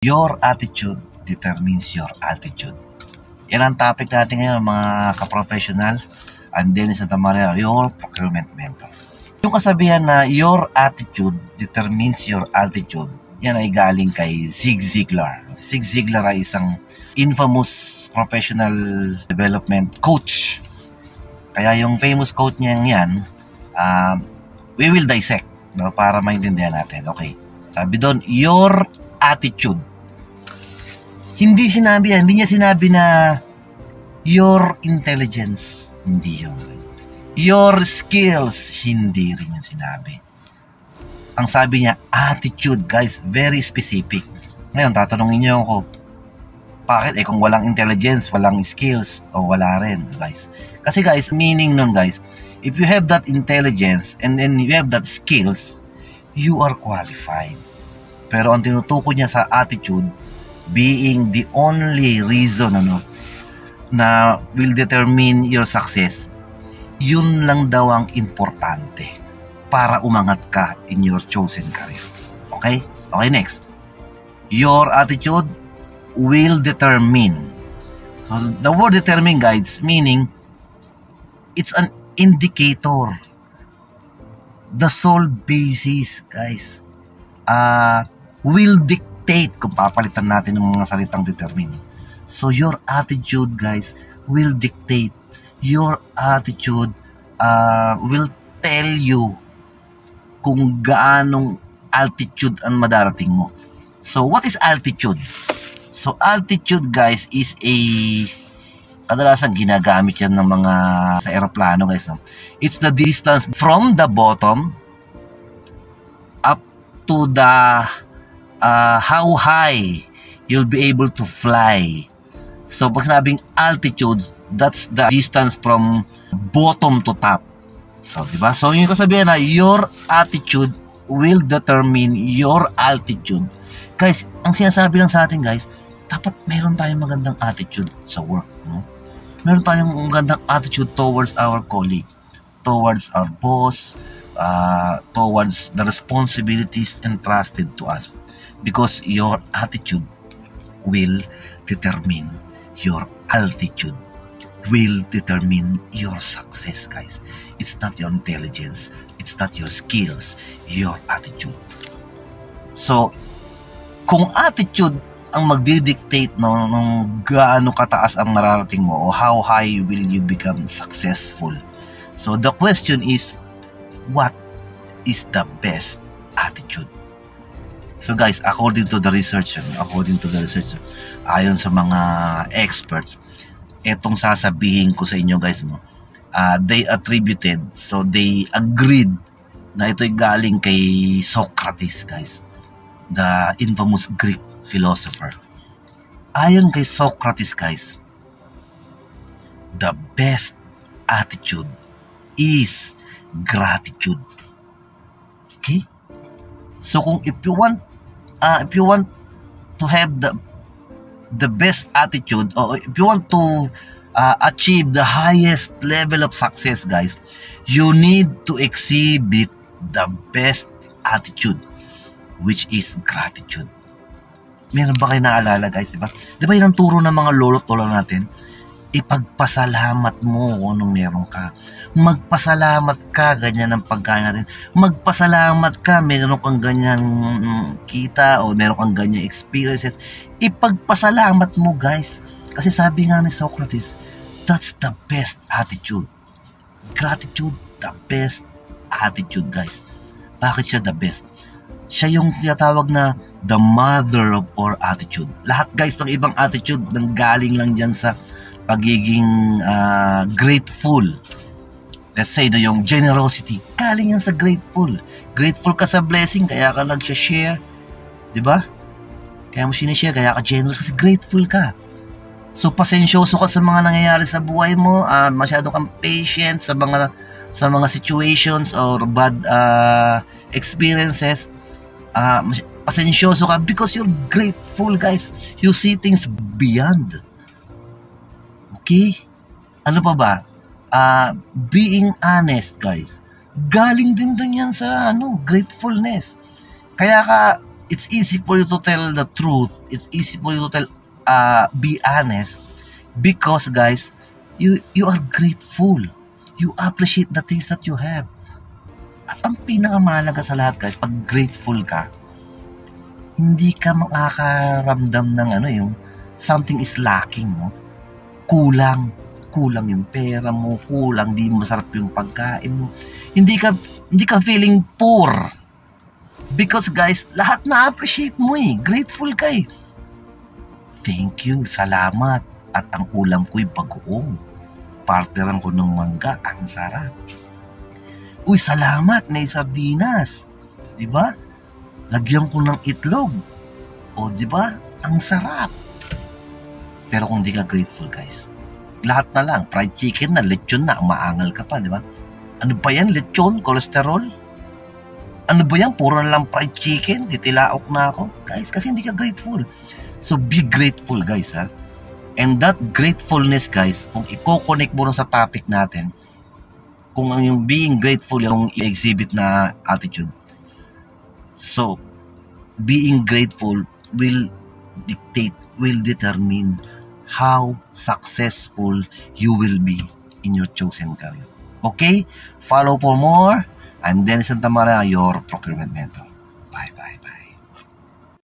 Your attitude determines your altitude. Yan ang topic natin ngayon mga ka-professionals. I'm Dennis Santa Maria, your procurement mentor. Yung kasabihan na your attitude determines your altitude, yan ay galing kay Zig Ziglar. Zig Ziglar ay isang infamous professional development coach. Kaya yung famous quote niya yan, we will dissect, no, para maintindihan natin. Okay. Sabi doon, your attitude. Hindi niya sinabi na your intelligence. Hindi yun. Your skills. Hindi rin yung sinabi. Ang sabi niya, attitude, guys. Very specific. Ngayon, tatanungin niyo ako, bakit? Kung walang intelligence, walang skills, o wala rin, guys. Kasi guys, meaning nun, guys, if you have that intelligence and then you have that skills, you are qualified. Pero ang tinutukoy niya sa attitude, being the only reason na will determine your success, yun lang daw ang importante para umangat ka in your chosen career. Okay? Okay, next. Your attitude will determine. So the word determine, guys, meaning it's an indicator. The sole basis, guys, will dictate kung papalitan natin ng mga salitang determine. So your attitude, guys, will dictate. Your attitude will tell you kung gaanong altitude ang madarating mo. So what is altitude? So altitude, guys, is kadalasan ginagamit yan ng mga sa aeroplano, guys. It's the distance from the bottom up to the how high you'll be able to fly. So pag sinabing altitude, that's the distance from bottom to top. So diba? So yung kasabihan na your attitude will determine your altitude. Guys, ang sinasabi lang sa atin, guys, dapat meron tayong magandang attitude sa work, no? Meron tayong magandang attitude towards our colleague, towards our boss, towards the responsibilities entrusted to us. Because your attitude will determine your altitude, will determine your success, guys. It's not your intelligence, it's not your skills, your attitude. So, kung attitude ang magdidictate nung gaano kataas ang mararating mo o how high will you become successful. So the question is, what is the best attitude? So guys, according to the research, ayon sa mga experts, etong sasabihin ko sa inyo, guys, they attributed, so they agreed na ito'y galing kay Socrates, guys, the infamous Greek philosopher. Ayon kay Socrates, guys, the best attitude is gratitude. Okay? So kung if you want to have the best attitude, or if you want to achieve the highest level of success, guys, you need to exhibit the best attitude, which is gratitude. Meron ba kayo naalala, guys? Diba? Diba yun ang turo ng mga lolo't lola natin? Ipagpasalamat mo kung anong meron ka. Magpasalamat ka, ganyan ang pagkain natin. Magpasalamat ka, meron kang ganyan kita o meron kang ganyan experiences. Ipagpasalamat mo, guys. Kasi sabi nga ni Socrates, that's the best attitude. Gratitude, the best attitude, guys. Bakit siya the best? Siya yung tinatawag na the mother of all attitude. Lahat, guys, ng ibang attitude nang galing lang dyan sa pagiging grateful. Let's say na yung generosity, galing yan sa grateful. Grateful ka sa blessing, kaya ka nag-share, di ba? Kaya mo sinishare, kaya ka generous kasi grateful ka. So pasensyoso ka sa mga nangyayari sa buhay mo, masyado kang patient sa mga situations or bad experiences. Pasensyoso ka because you're grateful, guys. You see things beyond. Okay? Ano pa ba? Being honest, guys. Galing din dun yan sa gratefulness. Kaya ka It's easy for you to tell the truth. It's easy for you to tell, be honest. Because guys, you are grateful. You appreciate the things that you have. At ang pinakamahalaga sa lahat guys, pag grateful ka, hindi ka makakaramdam ng yung something is lacking, no? Kulang yung pera mo, kulang, di masarap yung pagkain mo. Hindi ka feeling poor. Because guys, lahat na-appreciate mo grateful ka Thank you, salamat. At ang ulam ko'y bagoong. Partneran ko ng mangga, ang sarap. Uy, salamat, may sardinas. Diba? Lagyan ko ng itlog. O diba? Ang sarap. Pero kung di ka grateful guys, lahat na lang, fried chicken na, lechon na, umaangal ka pa, diba? Ano ba yan? Lechon? Cholesterol? Ano ba yan? Puro na lang fried chicken? Titilaok na ako. Guys, kasi hindi ka grateful. So, be grateful, guys, ha? And that gratefulness, guys, kung i-connect mo sa topic natin, kung ang yung being grateful yung i-exhibit na attitude. So, being grateful will determine how successful you will be in your chosen career. Okay? Follow for more. I'm Dennis Santamaria, your procurement mentor.